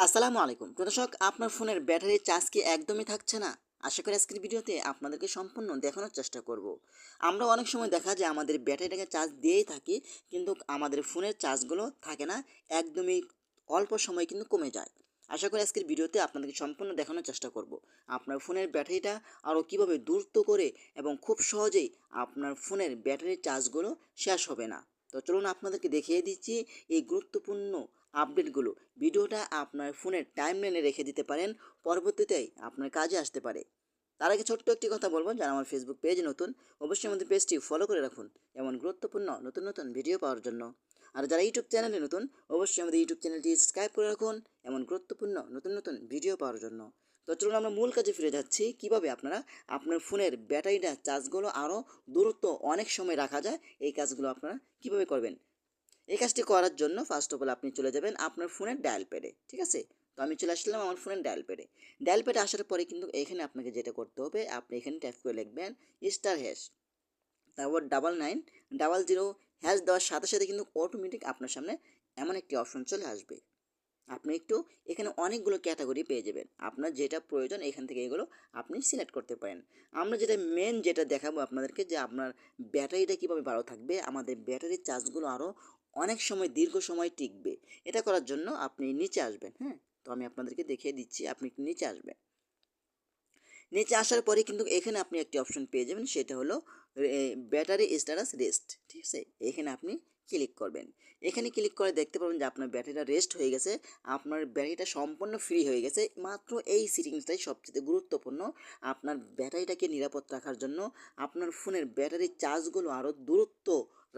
আসসালামু আলাইকুম। তো দর্শক, আপনার ফোনের ব্যাটারির চার্জ কি একদমই থাকছে না? আশা করি আজকের ভিডিওতে আপনাদেরকে সম্পূর্ণ দেখানোর চেষ্টা করব। আমরা অনেক সময় দেখা যায় আমাদের ব্যাটারিটাকে চার্জ দিয়েই থাকি, কিন্তু আমাদের ফোনের চার্জগুলো থাকে না, একদমই অল্প সময় কিন্তু কমে যায়। আশা করি আজকের ভিডিওতে আপনাদেরকে সম্পূর্ণ দেখানোর চেষ্টা করব। আপনার ফোনের ব্যাটারিটা আরও কীভাবে দ্রুত করে এবং খুব সহজেই আপনার ফোনের ব্যাটারির চার্জগুলো শেষ হবে না। তো চলুন আপনাদেরকে দেখিয়ে দিচ্ছি এই গুরুত্বপূর্ণ আপডেটগুলো। ভিডিওটা আপনার ফোনের টাইমলাইনে রেখে দিতে পারেন, পরবর্তীতে আপনার কাজে আসতে পারে। তার আগে ছোট্ট একটি কথা বলবো, যারা আমার ফেসবুক পেজ নতুন, অবশ্যই আমাদের পেজটি ফলো করে রাখুন এমন গুরুত্বপূর্ণ নতুন নতুন ভিডিও পাওয়ার জন্য। আর যারা ইউটিউব চ্যানেলে নতুন, অবশ্যই আমাদের ইউটিউব চ্যানেলটি সাবস্ক্রাইব করে রাখুন এমন গুরুত্বপূর্ণ নতুন নতুন ভিডিও পাওয়ার জন্য। তো চলুন আমরা মূল কাজে ফিরে যাচ্ছি, কিভাবে আপনারা আপনার ফোনের ব্যাটারিটা চার্জগুলো আরও দূরত্ব অনেক সময় রাখা যায়, এই কাজগুলো আপনারা কিভাবে করবেন। এই কাজটি করার জন্য ফার্স্ট অফ অল আপনি চলে যাবেন আপনার ফোনের ডায়াল প্যাডে, ঠিক আছে? তো আমি চলে আসলাম আমার ফোনের ডায়াল প্যাডে। ডায়াল প্যাডে আসার পরে কিন্তু এখানে আপনাকে যেটা করতে হবে, আপনি এখানে ট্যাপ করে লিখবেন স্টার হ্যাশ, তারপর 9900 হ্যাশ দেওয়ার সাথে সাথে কিন্তু অটোমেটিক আপনার সামনে এমন একটি অপশন চলে আসবে। আপনি একটু এখানে অনেকগুলো ক্যাটাগরি পেয়ে যাবেন, আপনার যেটা প্রয়োজন এখান থেকে এগুলো আপনি সিলেক্ট করতে পারেন। আমরা যেটা দেখাবো আপনাদেরকে, যে আপনার ব্যাটারিটা কীভাবে ভালো থাকবে, আমাদের ব্যাটারির চার্জগুলো আরও অনেক সময় দীর্ঘ সময় টিকবে। এটা করার জন্য আপনি নিচে আসবেন, হ্যাঁ? তো আমি আপনাদেরকে দেখিয়ে দিচ্ছি, আপনি একটু নিচে আসবেন। নিচে আসার পরে কিন্তু এখানে আপনি একটি অপশন পেয়ে যাবেন, সেটা হলো ব্যাটারি স্ট্যাটাস রেস্ট, ঠিক আছে? এখানে আপনি ক্লিক করবেন। এখানে ক্লিক করে দেখতে পাবেন যে আপনার ব্যাটারিটা রেস্ট হয়ে গেছে, আপনার ব্যাটারিটা সম্পূর্ণ ফ্রি হয়ে গেছে। মাত্র এই সেটিংসটাই সবচেয়ে গুরুত্বপূর্ণ আপনার ব্যাটারিটাকে নিরাপদ রাখার জন্য, আপনার ফোনের ব্যাটারির চার্জগুলো আরও দূরত্ব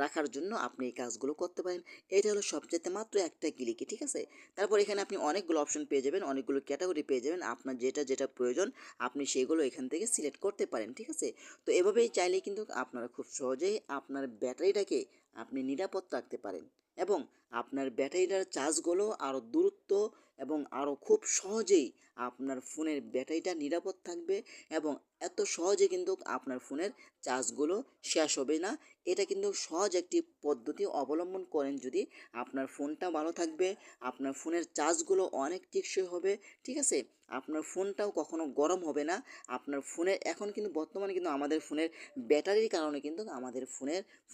রাখার জন্য আপনি এই কাজগুলো করতে পারেন। এটা হলো সবচাইতে মাত্র একটা ক্লিকে, ঠিক আছে? তারপর এখানে আপনি অনেকগুলো অপশন পেয়ে যাবেন, অনেকগুলো ক্যাটাগরি পেয়ে যাবেন। আপনার যেটা প্রয়োজন আপনি সেগুলো এখান থেকে সিলেক্ট করতে পারেন, ঠিক আছে? তো এভাবেই চাইলেই কিন্তু আপনারা খুব সহজেই আপনার ব্যাটারিটাকে আপনি নিরাপদ রাখতে পারেন, এবং আপনার ব্যাটারিটার চার্জগুলো আরও দূরত্ব এবং আরও খুব সহজেই আপনার ফোনের ব্যাটারিটা নিরাপদ থাকবে, এবং এত সহজে কিন্তু আপনার ফোনের চার্জগুলো শেষ হবে না। এটা কিন্তু সহজ একটি পদ্ধতি অবলম্বন করেন যদি, আপনার ফোনটা ভালো থাকবে, আপনার ফোনের চার্জগুলো অনেক টেকসই হবে, ঠিক আছে? আপনার ফোনটাও কখনো গরম হবে না। আপনার ফোনের এখন কিন্তু বর্তমানে কিন্তু আমাদের ফোনের ব্যাটারির কারণে কিন্তু আমাদের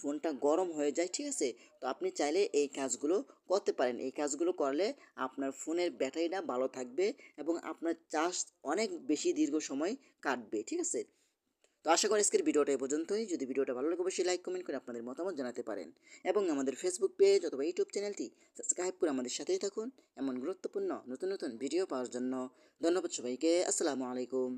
ফোনটা গরম হয়ে যায়, ঠিক আছে? তো আপনি চাইলে এই কাজগুলো করতে পারেন। এই কাজগুলো করলে আপনার ফোনের ব্যাটারিটা ভালো থাকবে, এবং আপনার চার্জ অনেক বেশি দীর্ঘ সময় কাটবে, ঠিক আছে? তো আশা করি আজকের ভিডিওটা এই পর্যন্তই। যদি ভিডিওটা ভালো লাগে অবশ্যই লাইক কমেন্ট করে আপনাদের মতামত জানাতে পারেন, এবং আমাদের ফেসবুক পেজ অথবা ইউটিউব চ্যানেলটি সাবস্ক্রাইব করে আমাদের সাথেই থাকুন এমন গুরুত্বপূর্ণ নতুন নতুন ভিডিও পাওয়ার জন্য। ধন্যবাদ সবাইকে। আসসালামু আলাইকুম।